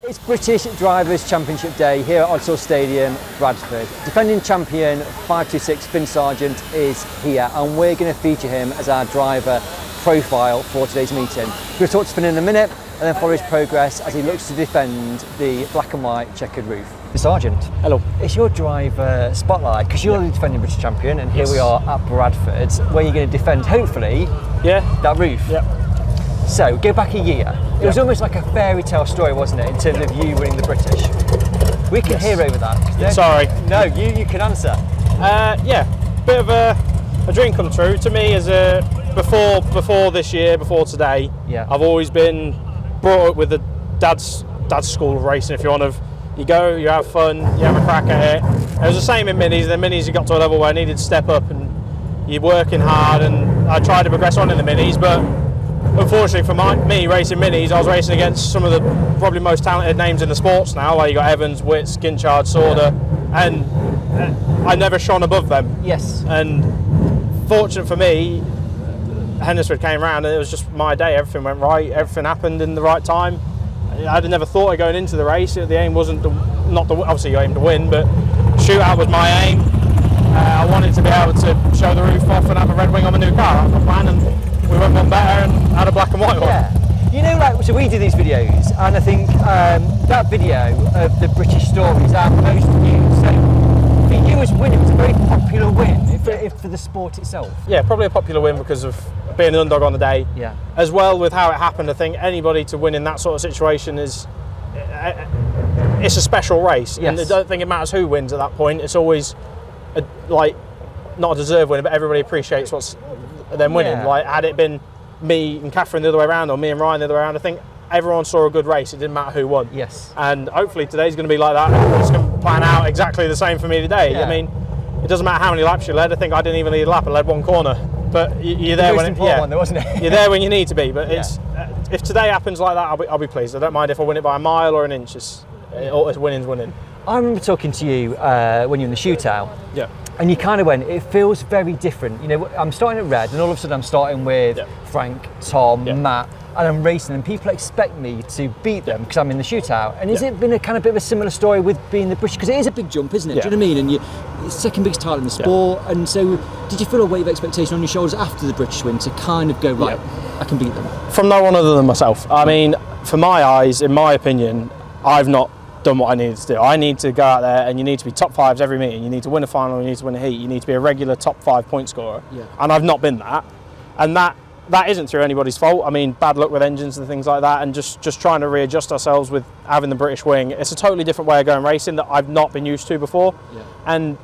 It's British Drivers' Championship Day here at Odsall Stadium, Bradford. Defending champion 526 Finn Sargent is here, and we're going to feature him as our driver profile for today's meeting. We're going to talk to Finn in a minute and then follow his progress as he looks to defend the black and white checkered roof. Finn Sargent, hello. It's your driver spotlight because you're the defending British champion, and here we are at Bradford where you're going to defend, hopefully, that roof. So, go back a year. It was almost like a fairy tale story, wasn't it, in terms of you winning the British? We can hear over that. Sorry. No, you can answer. Yeah, bit of a dream come true. To me, as before this year, before today, I've always been brought up with the dad's school of racing. If you want to, you go, you have fun, you have a crack at it. It was the same in minis. The minis, you got to a level where I needed to step up, and you're working hard. And I tried to progress on in the minis, but unfortunately for me racing minis, I was racing against some of the probably most talented names in the sports now. Like you got Evans, Witts, Ginchard, Sorda, and I never shone above them. Yes. And fortunate for me, Hendersford came round and it was just my day. Everything went right. Everything happened in the right time. I'd never thought of going into the race. The aim wasn't obviously you aim to win, but shootout was my aim. I wanted to be able to show the roof off and have a red wing on my new car. That was my plan, and we went one better and had a black and white one. Yeah. You know, like, so we do these videos, and I think that video of the British stories are most viewed. So for you as winning, it was a very popular win for the sport itself. Yeah, probably a popular win because of being an underdog on the day. Yeah. As well with how it happened, I think anybody to win in that sort of situation is, it's a special race. Yes. And I don't think it matters who wins at that point. It's always not a deserved win, but everybody appreciates what's them winning. Yeah. Like, had it been me and Catherine the other way around, or me and Ryan the other way around, I think everyone saw a good race. It didn't matter who won. Yes. And hopefully today's going to be like that. It's going to plan out exactly the same for me today. Yeah. I mean, it doesn't matter how many laps you led. I think I didn't even lead a lap. I led one corner. But you're there when one, though, wasn't it? You're there when you need to be. But it's if today happens like that, I'll be pleased. I don't mind if I win it by a mile or an inch. It's winning's winning. I remember talking to you when you were in the shootout. Yeah. And you kind of went, it feels very different. You know, I'm starting at red, and all of a sudden I'm starting with Frank, Tom, Matt, and I'm racing, and people expect me to beat them because I'm in the shootout. And has it been a kind of bit of a similar story with being the British? Because it is a big jump, isn't it? Do you know what I mean? And it's the second biggest title in the sport. And so, did you feel a weight of expectation on your shoulders after the British win to kind of go, right, I can beat them? From no one other than myself. I mean, for my eyes, in my opinion, I've not done what I needed to do. I need to go out there, and you need to be top fives every meeting. You need to win a final, you need to win a heat, you need to be a regular top 5 point scorer. Yeah. And I've not been that. And that isn't through anybody's fault. I mean, bad luck with engines and things like that, and just trying to readjust ourselves with having the British wing. It's a totally different way of going racing that I've not been used to before. Yeah. And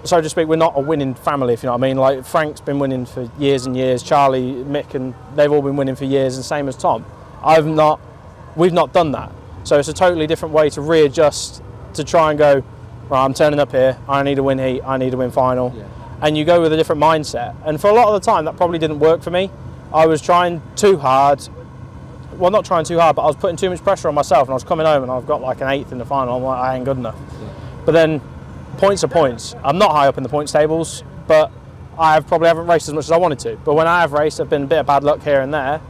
so to speak, we're not a winning family, if you know what I mean. Like, Frank's been winning for years and years, Charlie, Mick, and they've all been winning for years, and same as Tom. We've not done that. So it's a totally different way to readjust, to try and go, right, I'm turning up here, I need to win heat, I need to win final. Yeah. And you go with a different mindset. And for a lot of the time, that probably didn't work for me. I was trying too hard. Well, not trying too hard, but I was putting too much pressure on myself, and I was coming home and I've got like an 8th in the final. I'm like, I ain't good enough. Yeah. But then, points are points. I'm not high up in the points tables, but I probably haven't raced as much as I wanted to. But when I have raced, I've been a bit of bad luck here and there.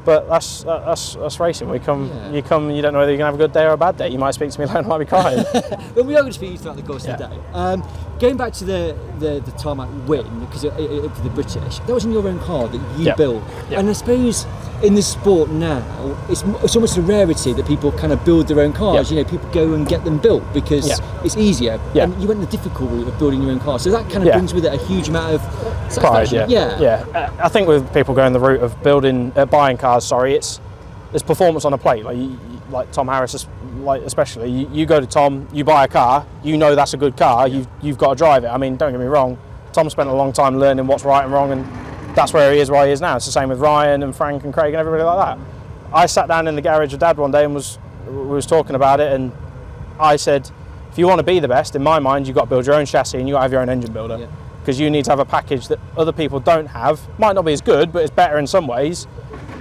But that's racing. You come, you don't know whether you're going to have a good day or a bad day. You might speak to me later and I might be crying. Well, we are going to speak to you throughout the course of the day. Going back to the tarmac win, because for the British, that was in your own car that you built. Yeah. And I suppose in the sport now, it's almost a rarity that people kind of build their own cars. You know, people go and get them built because it's easier. Yeah. And you went the difficult route of building your own car. So that kind of brings with it a huge amount of satisfaction. Pride, yeah. I think with people going the route of buying cars, it's performance on a plate. Like Tom Harris, especially, you go to Tom, you buy a car, you know that's a good car, you've got to drive it. I mean, don't get me wrong, Tom spent a long time learning what's right and wrong, and that's where he is now. It's the same with Ryan and Frank and Craig and everybody like that. I sat down in the garage with Dad one day and we was talking about it, and I said, if you want to be the best, in my mind, you've got to build your own chassis and you've got to have your own engine builder. Because you need to have a package that other people don't have. Might not be as good, but it's better in some ways.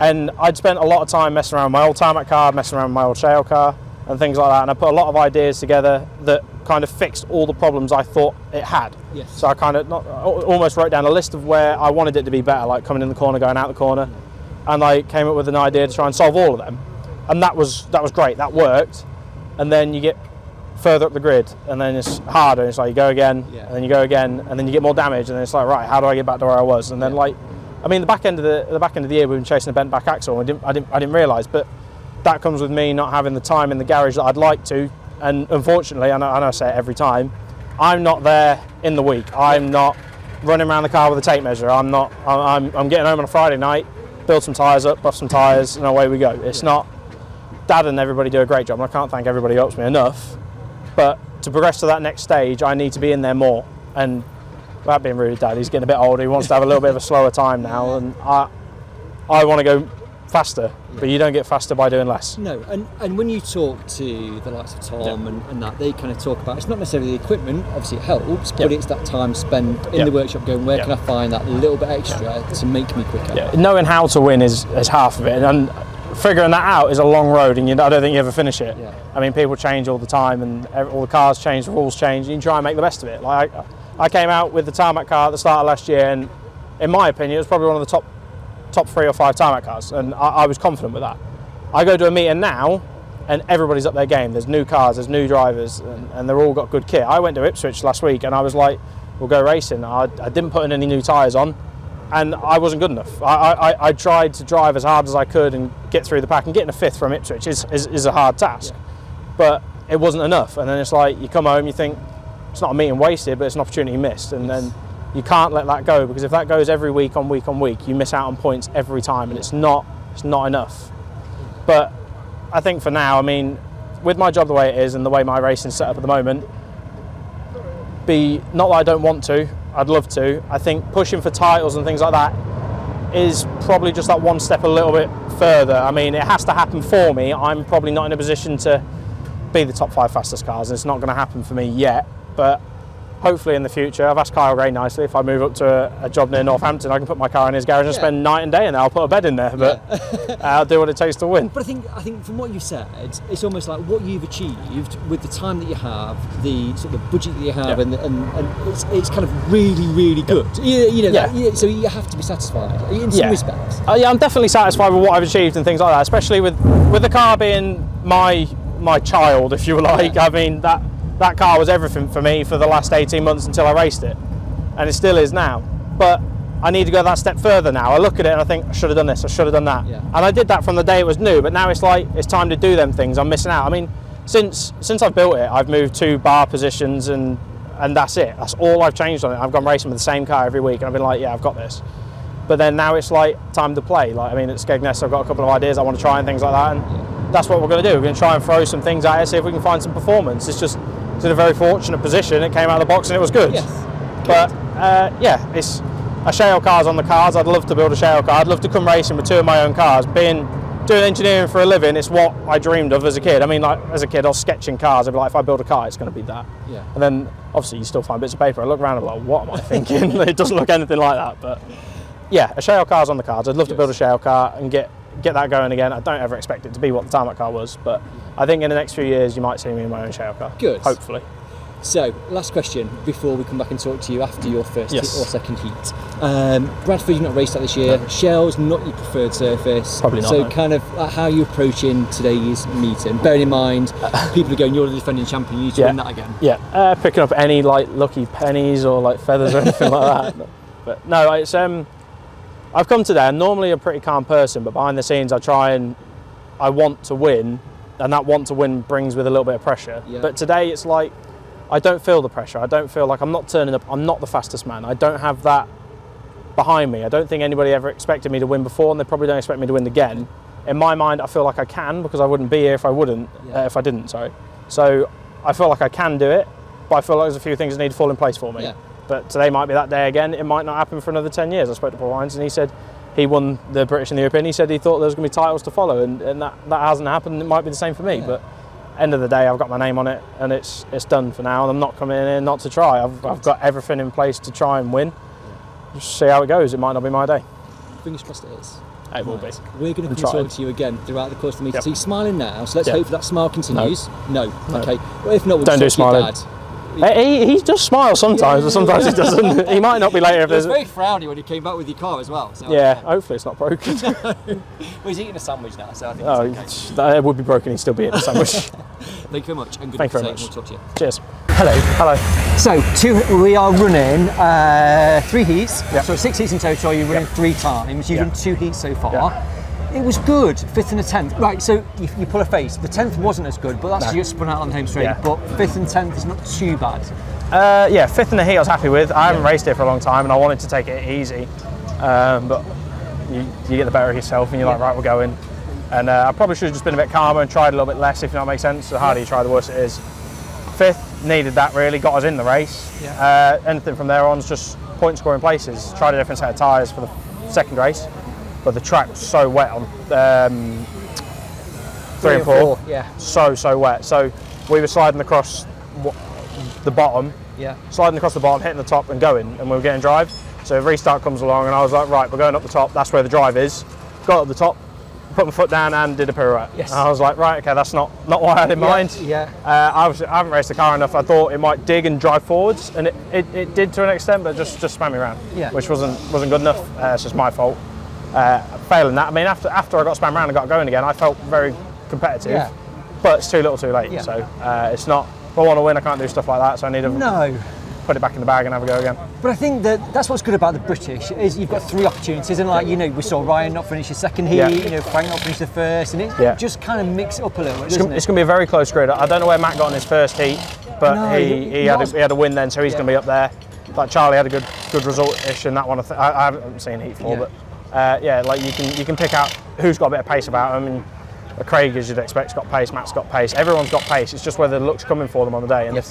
And I'd spent a lot of time messing around with my old tarmac car, messing around with my old shale car, and things like that. And I put a lot of ideas together that kind of fixed all the problems I thought it had. Yes. So I kind of almost wrote down a list of where I wanted it to be better, like coming in the corner, going out the corner. And I came up with an idea to try and solve all of them. and that was great. That worked, and then you get further up the grid, and then it's harder. It's like you go again, and then you go again, and then you get more damage, and then it's like, right, how do I get back to where I was? And then like, I mean, the back end of the year we've been chasing a bent back axle. I didn't realise, but that comes with me not having the time in the garage that I'd like to, and unfortunately, I know I say it every time, I'm not there in the week. I'm not running around the car with a tape measure. I'm getting home on a Friday night, build some tyres up, buff some tyres, and away we go. It's not. Dad and everybody do a great job, and I can't thank everybody who helps me enough. But to progress to that next stage, I need to be in there more. And without being rude, Dad, he's getting a bit older. He wants to have a little bit of a slower time now, and I want to go faster, but you don't get faster by doing less. No, and when you talk to the likes of Tom and that, they kind of talk about, it's not necessarily the equipment, obviously it helps, but it's that time spent in the workshop going, where can I find that little bit extra to make me quicker? Yeah. Knowing how to win is half of it, and figuring that out is a long road, and I don't think you ever finish it. Yeah. I mean, people change all the time, and all the cars change, the rules change, and you try and make the best of it. Like I came out with the tarmac car at the start of last year, and in my opinion, it was probably one of the top 3 or 5 tarmac cars, and I was confident with that. I go to a meeting now, and everybody's up their game. There's new cars, there's new drivers, and they're all got good kit. I went to Ipswich last week, and I was like, we'll go racing. I didn't put in any new tyres on, and I wasn't good enough. I tried to drive as hard as I could and get through the pack, and getting a 5th from Ipswich is a hard task, but it wasn't enough. And then it's like, you come home, you think, it's not a meeting wasted, but it's an opportunity missed, and then you can't let that go, because if that goes every week on week on week, you miss out on points every time, and it's not enough. But I think for now, I mean, with my job the way it is and the way my racing's set up at the moment, not that I don't want to, I'd love to. I think pushing for titles and things like that is probably just that one step a little bit further. I mean, it has to happen for me. I'm probably not in a position to be the top 5 fastest cars, and it's not going to happen for me yet, but hopefully in the future. I've asked Kyle Gray nicely, if I move up to a job near Northampton, I can put my car in his garage and spend night and day in there. I'll put a bed in there, but I'll do what it takes to win. But I think from what you said, it's almost like what you've achieved with the time that you have, the sort of budget that you have, and it's kind of really, really good. So you have to be satisfied in some respects. I'm definitely satisfied with what I've achieved and things like that, especially with the car being my child, if you like. I mean, that car was everything for me for the last 18 months until I raced it, and it still is now. But I need to go that step further now. I look at it and I think, I should have done this, I should have done that. Yeah. And I did that from the day it was new, but now it's like, it's time to do them things. I'm missing out. I mean, since I've built it, I've moved 2 bar positions, and that's it. That's all I've changed on it. I've gone racing with the same car every week, and I've been like, yeah, I've got this. But then now it's like, time to play. Like, I mean, at Skegness, I've got a couple of ideas I want to try and things like that, and that's what we're going to do. We're going to try and throw some things at it, see if we can find some performance. It's in a very fortunate position. It came out of the box and it was good. Yes. But it's a shale car's on the cards. I'd love to build a shale car. I'd love to come racing with 2 of my own cars. Doing engineering for a living, it's what I dreamed of as a kid. I mean, like, as a kid, I was sketching cars. I'd be like, if I build a car, it's going to be that. Yeah. And then obviously you still find bits of paper. I look around and I'm like, what am I thinking? It doesn't look anything like that. But yeah, a shale car's on the cards. I'd love to build a shale car and get that going again. I don't ever expect it to be what the tarmac car was, but I think in the next few years you might see me in my own shale car. Good. Hopefully. So, last question before we come back and talk to you after your first or second heat. Bradford, you've not raced that this year. Shell's not your preferred surface. Probably not. So, kind of how are you approaching today's meeting? Bearing in mind, people are going, you're the defending champion, you need to win that again. Yeah, picking up any like lucky pennies or like feathers or anything like that. But no, it's I've come today. I'm normally a pretty calm person, but behind the scenes, I want to win, and that want to win brings with a little bit of pressure. Yeah. But today, it's like, I don't feel the pressure. I don't feel like I'm not turning up. I'm not the fastest man. I don't have that behind me. I don't think anybody ever expected me to win before, and they probably don't expect me to win again. In my mind, I feel like I can, because I wouldn't be here if I didn't. Sorry. So I feel like I can do it, but I feel like there's a few things that need to fall in place for me. Yeah. But today might be that day again. It might not happen for another 10 years. I spoke to Paul Hines, and he said he won the British and the European. He said he thought there was going to be titles to follow, and that hasn't happened. It might be the same for me, but end of the day, I've got my name on it, and it's done for now. And I'm not coming in not to try. I've got everything in place to try and win. Just see how it goes. It might not be my day. Fingers crossed it is. It will be. We're going to talk to you again throughout the course of the meeting. So you're smiling now, so let's hope that smile continues. No. Okay. Well, if not, we'll don't do talk to your smiling. dad. He just smiles sometimes, but sometimes he doesn't. He might not be later if there's. It was very frowny when he came back with your car as well. So yeah, hopefully it's not broken. Well, he's eating a sandwich now, so I think it's okay. That would be broken. He'd still be eating a sandwich. Thank you very much. And good Thank you very much. We'll talk to you. Cheers. Hello. Hello. So we are running 3 heats. Yep. So 6 heats in total. You're running 3 times. You've done 2 heats so far. Yep. It was good, 5th and the 10th. Right, so you pull a face. The 10th wasn't as good, but that's you get spun out on the home straight. Yeah. But 5th and 10th is not too bad. Yeah, 5th in the heat I was happy with. I haven't raced it for a long time and I wanted to take it easy. But you get the better of yourself and you're like, right, we're going. And I probably should have just been a bit calmer and tried a little bit less, if that makes sense. The harder you try, the worse it is. 5th needed that really, got us in the race. Yeah. Anything from there on is just point scoring places. Tried a different set of tyres for the second race. But the track was so wet on 3 and 4. Yeah. So wet. So we were sliding across the bottom. Yeah. Sliding across the bottom, hitting the top and going, and we were getting drive. So restart comes along and I was like, right, we're going up the top, that's where the drive is. Got up the top, put my foot down and did a pirouette. Yes. And I was like, right, okay, that's not what I had in mind. Yeah. I haven't raced the car enough. I thought it might dig and drive forwards, and it did to an extent, but just spun me around. Yeah. Which wasn't good enough. It's just my fault. Failing that, I mean, after I got spun around and got going again, I felt very competitive. Yeah. But it's too little, too late. Yeah. So it's not. If I want to win, I can't do stuff like that. So I need to put it back in the bag and have a go again. But I think that's what's good about the British is you've got 3 opportunities, and like we saw Ryan not finish his second heat, Frank not finish the first, and it just kind of mix it up a little bit, doesn't it? It's going to be a very close grid. I don't know where Matt got in his first heat, but he had a win then, so he's going to be up there. Like Charlie had a good result-ish in that one. I haven't seen heat 4, but like you can pick out who's got a bit of pace about them. And Craig, as you'd expect, has got pace. Matt's got pace. Everyone's got pace. It's just whether the luck's coming for them on the day. And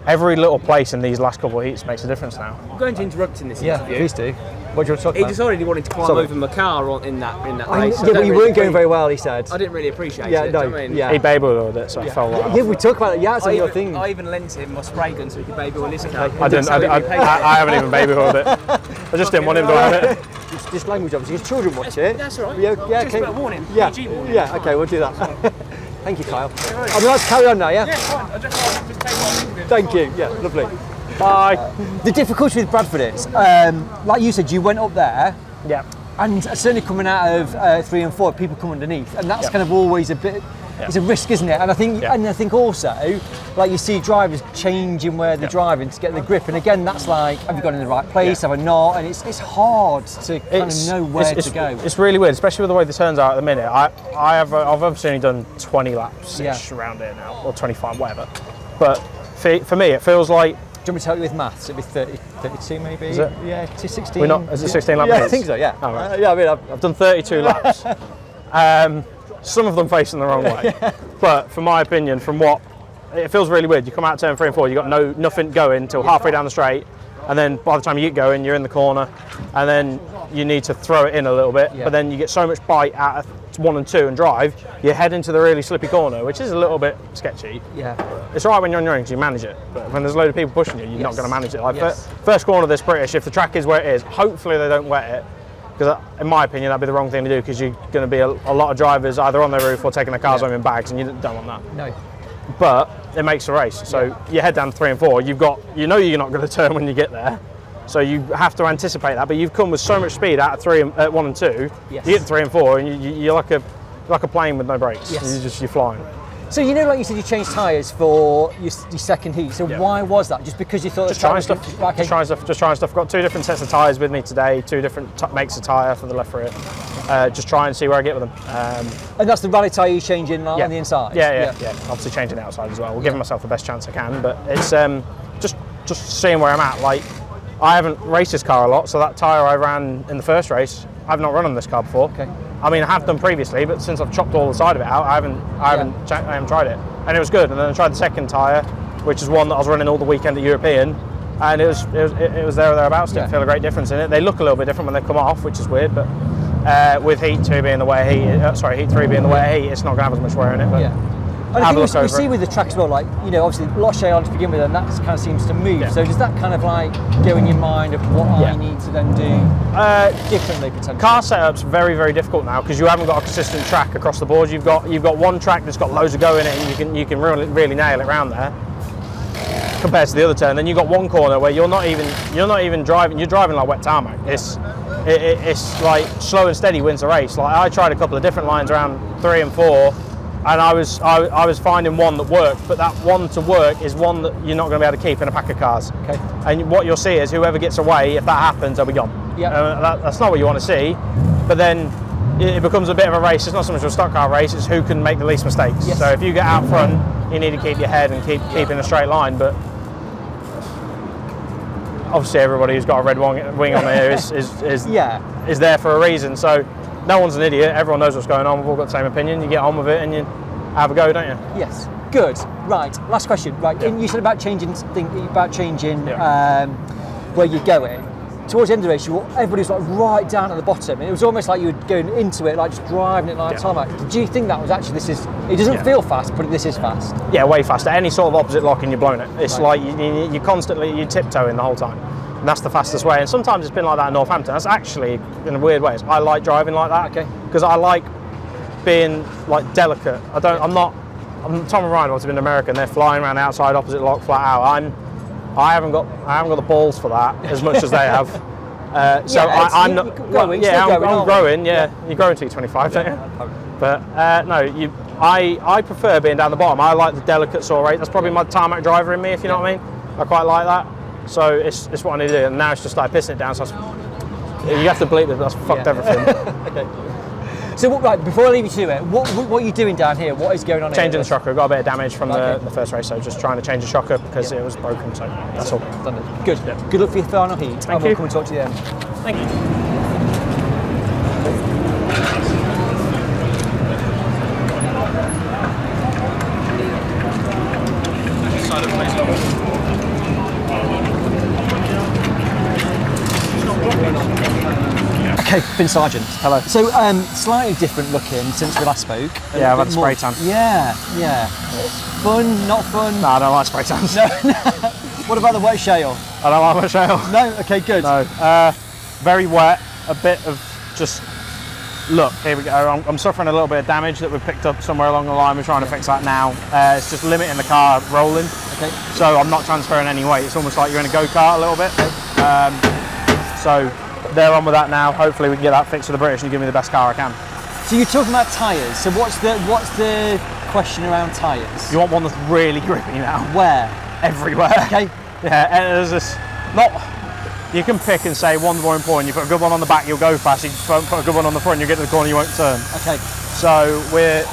every little place in these last couple of heats makes a difference now. I'm going to interrupt in this interview. Please do. What do you want to talk about? He decided he wanted to climb over my car in that race. Yeah, but you weren't going very well, he said. I didn't really appreciate it. He baby oiled it, so I felt like. Yeah, we talked about it. Yeah, it's your thing. I even lent him my spray gun so he could baby oil his car. I haven't even baby oiled it. I just didn't want him to have it. It's just language, obviously, because children watch it. That's all right. Yeah, just a warning. PG warning. Yeah, okay, we'll do that. Thank you, Kyle. I'd like to carry on now, yeah? Yeah, fine. I'll just take one. Thank you. Yeah, lovely. Bye. The difficulty with Bradford is, like you said, you went up there. Yeah. And certainly coming out of 3 and 4, people come underneath, and that's kind of always a bit. It's a risk, isn't it? And I think also, like you see drivers changing where they're driving to get the grip, and again, that's like, have you got in the right place? Have I not? And it's hard to kind of know where to go. It's really weird, especially with the way the turns are at the minute. I've obviously only done 20 laps around here now, or 25, whatever. But for me, it feels like. Do you want me to help you with maths? It'd be 32 maybe? Is it? Yeah, to 16. We're not, is it 16 laps? Yeah, I think so, yeah. Oh, right. Yeah, I mean, I've done 32 laps. Some of them facing the wrong way. But from my opinion, it feels really weird. You come out turn 3 and 4, you've got nothing going until halfway down the straight, and then by the time you get going, you're in the corner, and then you need to throw it in a little bit, but then you get so much bite out of 1 and 2 and drive, you head into the really slippy corner, which is a little bit sketchy. Yeah. It's all right when you're on your own because you manage it, but when there's a load of people pushing you, you're not going to manage it. Like first corner of this British, if the track is where it is, hopefully they don't wet it, because in my opinion that'd be the wrong thing to do, because you're going to be a lot of drivers either on their roof or taking their cars home in bags, and you don't want that. No. But it makes a race, so you head down to 3 and 4, you know you're not going to turn when you get there. So you have to anticipate that, but you've come with so much speed out of 1 and 2. Yes. You get to 3 and 4, and you're like a plane with no brakes. Yes. You're flying. So like you said, you changed tyres for your second heat. So why was that? Just because you thought just trying stuff. Okay. Just trying stuff. I've got 2 different sets of tyres with me today. 2 different makes of tyre for the left rear. Just try and see where I get with them. And that's the rally tyre you changing on the inside. Yeah. Obviously changing the outside as well. We're giving myself the best chance I can, but it's just seeing where I'm at. Like, I haven't raced this car a lot, so that tyre I ran in the first race, I've not run on this car before. Okay. I mean, I have done previously, but since I've chopped all the side of it out, I haven't tried it, and it was good. And then I tried the second tyre, which is one that I was running all the weekend at European, and it was there or thereabouts. Didn't feel a great difference in it. They look a little bit different when they come off, which is weird, but with heat 2 being the way heat 3 being the way heat, it's not going to have as much wear in it. But And I think we see with the track as well, like, obviously a lot of shale on to begin with, and that kind of seems to move. Yeah. So does that kind of like go in your mind of what I need to then do differently potentially? Car setup's very, very difficult now because you haven't got a consistent track across the board. You've got one track that's got loads of go in it, and you can really nail it around there. compared to the other turn. Then you've got one corner where you're not even driving. You're driving like wet tarmac. It's like slow and steady wins the race. Like I tried a couple of different lines around 3 and 4, and I was finding one that worked. But that one to work is one that you're not going to be able to keep in a pack of cars. Okay. And what you'll see is whoever gets away, if that happens, they'll be gone. Yeah. That's not what you want to see. But then it becomes a bit of a race. It's not so much a stock car race. It's who can make the least mistakes. Yes. So if you get out front, you need to keep your head and keep in a straight line. But obviously, everybody who's got a red wing on there is there for a reason. So no one's an idiot. Everyone knows what's going on. We've all got the same opinion. You get on with it and you have a go, don't you? Yes. Good. Right. Last question. Right. Yeah. You said about changing where you're going. Towards the end of the race, everybody was like right down at the bottom. It was almost like you were going into it, like just driving it like tarmac. Do you think that was actually it doesn't feel fast, but this is fast? Yeah, way faster. Any sort of opposite lock and you're blowing it. It's like you're constantly, you're tiptoeing the whole time. And that's the fastest way. And sometimes it's been like that in Northampton. That's actually, in a weird way, I like driving like that. Okay. Because I like being like delicate. I'm Tom and Ryan was in America and they're flying around outside opposite lock flat out. I haven't got the balls for that as much as they have. I'm not. I'm growing. Yeah, you grow until you're 25, don't you? But no, I prefer being down the bottom. I like the delicate sort of race. That's probably my tarmac driver in me, if you know what I mean. I quite like that. So it's what I need to do. And now it's just like pissing it down. So you have to bleep it. That's fucked everything. Okay. So before I leave you to it, what are you doing down here? What is going on? Changing the shocker. Got a bit of damage from the first race, so just trying to change the shocker because it was broken. So that's all. Good. Yeah. Good luck for your final heat. Thank you. Come and talk to you then. Thank you. Okay, Finn Sargent. Hello. So, slightly different looking since we last spoke. Yeah, I've had a spray tan. Yeah. Fun, not fun? No, I don't like spray tans. No. What about the wet shale? I don't like wet shale. No? Okay, good. No. Very wet, a bit of just, look, here we go. I'm suffering a little bit of damage that we've picked up somewhere along the line. We're trying to fix that now. It's just limiting the car rolling. Okay. So I'm not transferring any weight. It's almost like you're in a go-kart a little bit. So they're on with that now. Hopefully we can get that fixed for the British and give me the best car I can. So you're talking about tyres. So what's the question around tyres? You want one that's really grippy now. Where? Everywhere. Okay. Yeah, and there's this, you can pick and say one's more important. You put a good one on the back, you'll go fast. You put a good one on the front, you'll get to the corner, you won't turn. Okay. So we've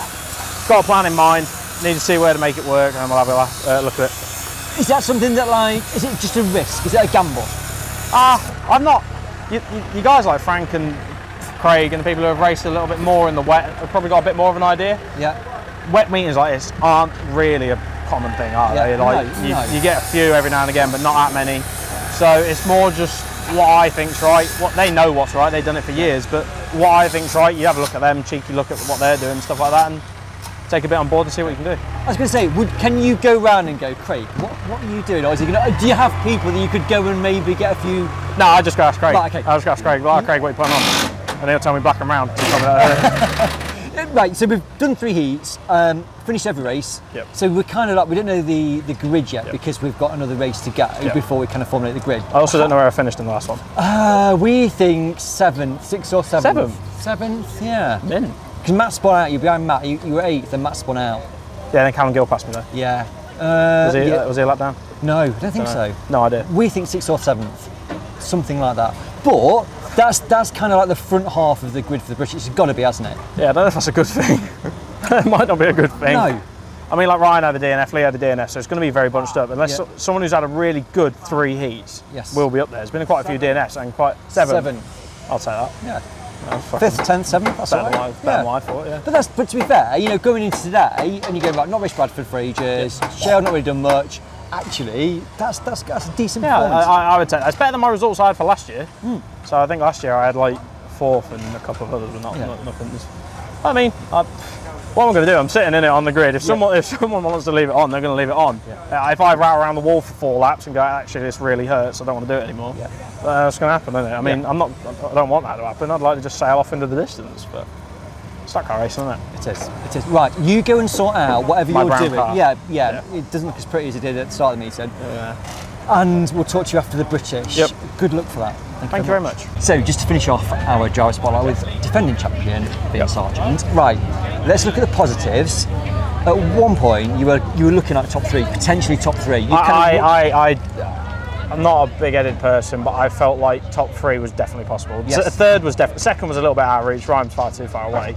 got a plan in mind, need to see where to make it work, and we'll have a look at it. Is that something that is it just a risk? Is it a gamble? I'm not. You guys like Frank and Craig and the people who have raced a little bit more in the wet have probably got a bit more of an idea. Yeah. Wet meetings like this aren't really a common thing, are they? You get a few every now and again, but not that many. So it's more just what I think's right. What they know what's right. They've done it for years, but what I think's right, you have a look at them, cheeky look at what they're doing, stuff like that, and take a bit on board and see what you can do. I was going to say, can you go round and go, Craig, what are you doing? Or is it do you have people that you could go and maybe get a few? No, I just go ask Craig. Right, okay. I just go ask Craig. Well, Craig, what you putting on? And he'll tell me black and round. Right, so we've done 3 heats, finished every race. Yep. So we're kind of we don't know the grid yet because we've got another race to go before we kind of formulate the grid. I also don't know where I finished in the last one. We think 7th, 6th or 7th. 7th, yeah. Because Matt spun out, you're behind Matt, you were 8th and Matt spun out. Yeah, then Callum Gill passed me though. Yeah. Was he a lap down? No, I don't think so. No idea. We think 6th or 7th, something like that. But that's kind of like the front half of the grid for the British. It's got to be, hasn't it? Yeah, I don't know if that's a good thing. It might not be a good thing. No. I mean, like Ryan had the DNF, Lee had the DNF, so it's going to be very bunched up. Unless someone who's had a really good 3 heats will be up there. There's been quite a few DNFs and quite 7. I'll take that. Yeah. 5th, 10th, 7th, that's better than I thought, yeah. But to be fair, going into today, and you go back, not raced Bradford for ages, Shale not really done much. Actually, that's a decent performance. I would say that's better than my results I had for last year. So I think last year I had 4th and a couple of others, but nothing. I mean, what am I going to do? I'm sitting in it on the grid. If someone wants to leave it on, they're going to leave it on. If I route around the wall for 4 laps and go, actually this really hurts, I don't want to do it anymore. That's going to happen, isn't it? I mean, I don't want that to happen. I'd like to just sail off into the distance, but stock car racing, isn't it? It is. It is. Right, you go and sort out whatever My you're brown doing. car. Yeah. It doesn't look as pretty as it did at the start of the meeting. And we'll talk to you after the British. Yep. Good luck for that. Thank you very much. So, just to finish off our driver spotlight with defending champion Finn Sargent. Right, let's look at the positives. At one point, you were looking at top 3, potentially top 3. I'm not a big-headed person, but I felt like top 3 was definitely possible. Yes. So, third was definitely. Second was a little bit out of reach. Ryan's far too far away.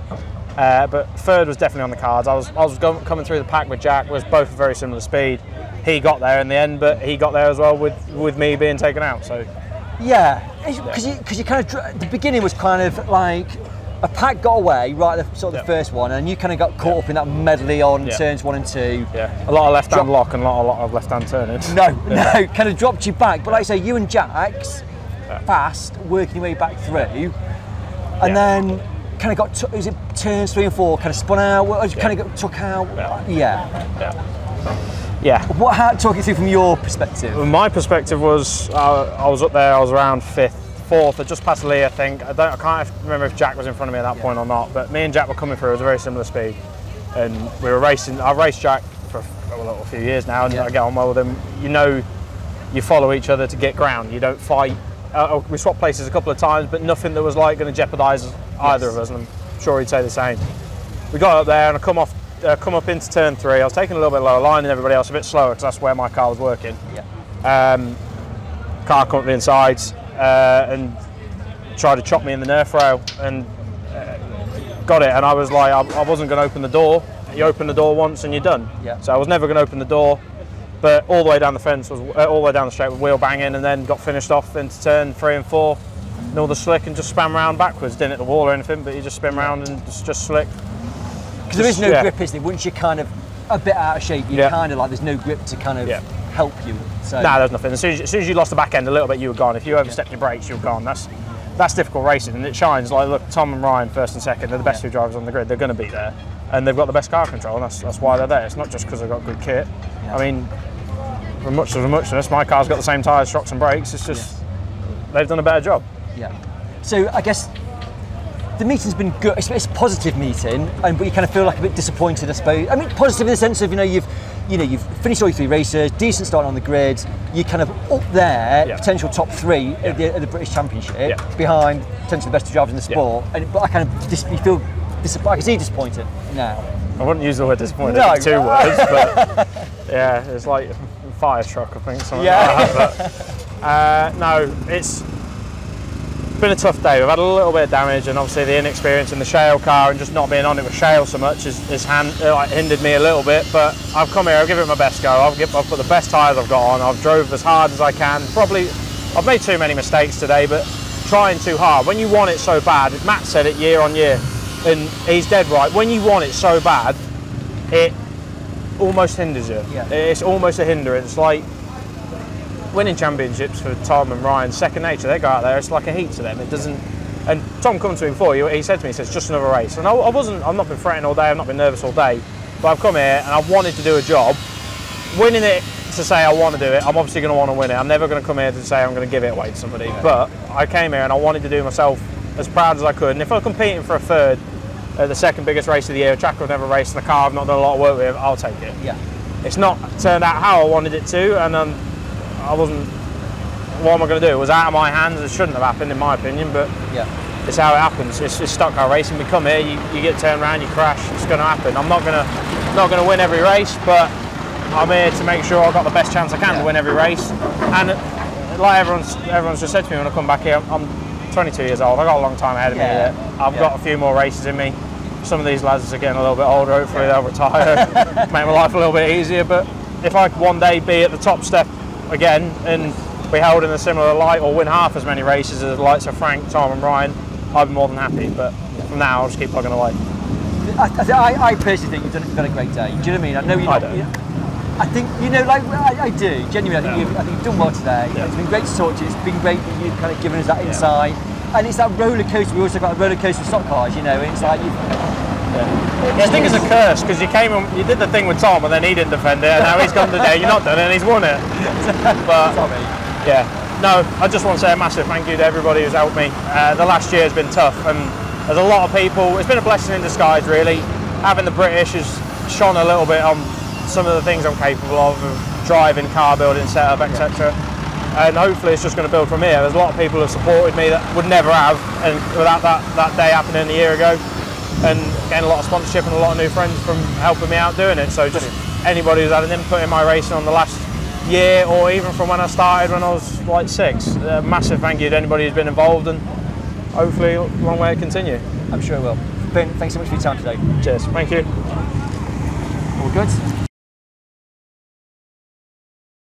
But third was definitely on the cards. I was coming through the pack with Jack. Was both very similar speed. He got there in the end, but he got there as well with me being taken out. So. Yeah, because you kind of, the beginning was kind of like a pack got away right at the sort of the first one, and you kind of got caught up in that medley on turns 1 and 2. Yeah, a lot of left-hand lock and a lot of left-hand turning. No, kind of dropped you back. But like I say, you and Jax, fast, working your way back through, and then kind of got, is it turns 3 and 4, kind of spun out, or kind of got took out? Yeah. Talk it through from your perspective. My perspective was I was up there. I was around 5th, 4th. I just passed Lee, I think. I can't remember if Jack was in front of me at that point or not. But me and Jack were coming through. It was a very similar speed, and we were racing. I've raced Jack for a few years now, and I get on well with him. You know, you follow each other to get ground. You don't fight. We swapped places a couple of times, but nothing that was like going to jeopardise either of us. And I'm sure he'd say the same. We got up there, and I come up into turn 3. I was taking a little bit lower line and everybody else a bit slower because that's where my car was working. Car come up the insides and tried to chop me in the nerf rail and got it. And I was like, I wasn't going to open the door. You open the door once and you're done. So I was never going to open the door. But all the way down the fence was all the way down the straight with wheel banging, and then got finished off into turn 3 and 4. And all the slick and just spam round backwards. Didn't hit the wall or anything, but you just spin round and just slick. Because there is no grip, isn't it? Once you're kind of a bit out of shape, you're kind of like there's no grip to kind of help you. So. Nah, there's nothing. As soon as you lost the back end a little bit, you were gone. If you overstepped your brakes, you were gone. That's difficult racing, and it shines. Like, look, Tom and Ryan, 1st and 2nd, they're the best 2 drivers on the grid. They're going to be there, and they've got the best car control, and that's why they're there. It's not just because they've got good kit. I mean, for muchness, my car's got the same tyres, shocks, and brakes. It's just they've done a better job. So I guess the meeting's been good. It's a positive meeting, but you kind of feel like a bit disappointed, I suppose. I mean, positive in the sense of you've finished all your 3 races, decent start on the grid. You're kind of up there, potential top 3 at the British Championship, behind potentially the best 2 drivers in the sport. But I kind of you feel disappointed. I can see disappointed now. I wouldn't use the word disappointed. No. 2 words, but it's like a fire truck, I think. Something like that. But, no, it's been a tough day. We've had a little bit of damage, and obviously the inexperience in the shale car and just not being on it with shale so much has hindered me a little bit. But I've come here, I've given it my best go. I've put the best tyres I've got on. I've drove as hard as I can. Probably I've made too many mistakes today, but trying too hard. When you want it so bad, Matt said it year on year, and he's dead right. When you want it so bad, it almost hinders you. It's almost a hindrance. Like winning championships for Tom and Ryan, second nature. They go out there, it's like a heat to them. It doesn't. And Tom come to me before, he said to me, he says, just another race. And I've not been fretting all day, I've not been nervous all day, but I've come here and I wanted to do a job. Winning it to say I want to do it, I'm obviously going to want to win it. I'm never going to come here to say I'm going to give it away to somebody. But I came here and I wanted to do myself as proud as I could. And if I'm competing for a 3rd at the 2nd biggest race of the year, a track I've never raced, and a car I've not done a lot of work with, I'll take it. It's not turned out how I wanted it to, and I wasn't. What am I going to do? It was out of my hands. It shouldn't have happened, in my opinion. But it's how it happens. It's stock car racing. We come here, you get turned around, you crash. It's going to happen. I'm not going to win every race, but I'm here to make sure I've got the best chance I can to win every race. And like everyone's just said to me when I come back here, I'm 22 years old. I've got a long time ahead of me yet. I've got a few more races in me. Some of these lads are getting a little bit older. Hopefully they'll retire, make my life a little bit easier. But if I could one day be at the top step again and be held in a similar light, or win half as many races as the likes of Frank, Tom and Ryan, I'd be more than happy. But from now, I'll just keep plugging away. I personally think you've done a great day. Do you know what I mean? I know you're not. I think, I do, genuinely, I think you've done well today. It's been great to talk to you. It's been great that you've kind of given us that insight. And it's that roller coaster. We also got a roller coaster with stock cars, and it's like I think it's a curse, because you came and you did the thing with Tom, and then he didn't defend it, and now he's gone today, you're not done it, and he's won it. But no, I just want to say a massive thank you to everybody who's helped me. The last year has been tough, and there's a lot of people. It's been a blessing in disguise, really. Having the British has shone a little bit on some of the things I'm capable of driving, car building, setup, etc. And hopefully it's just going to build from here. There's a lot of people who have supported me that would never have, and without that day happening a year ago, and getting a lot of sponsorship and a lot of new friends from helping me out doing it. So just anybody who's had an input in my racing on the last year, or even from when I started when I was like 6, a massive thank you to anybody who's been involved, and hopefully a long way to continue. I'm sure it will. Finn, thanks so much for your time today. Cheers, thank you. All good.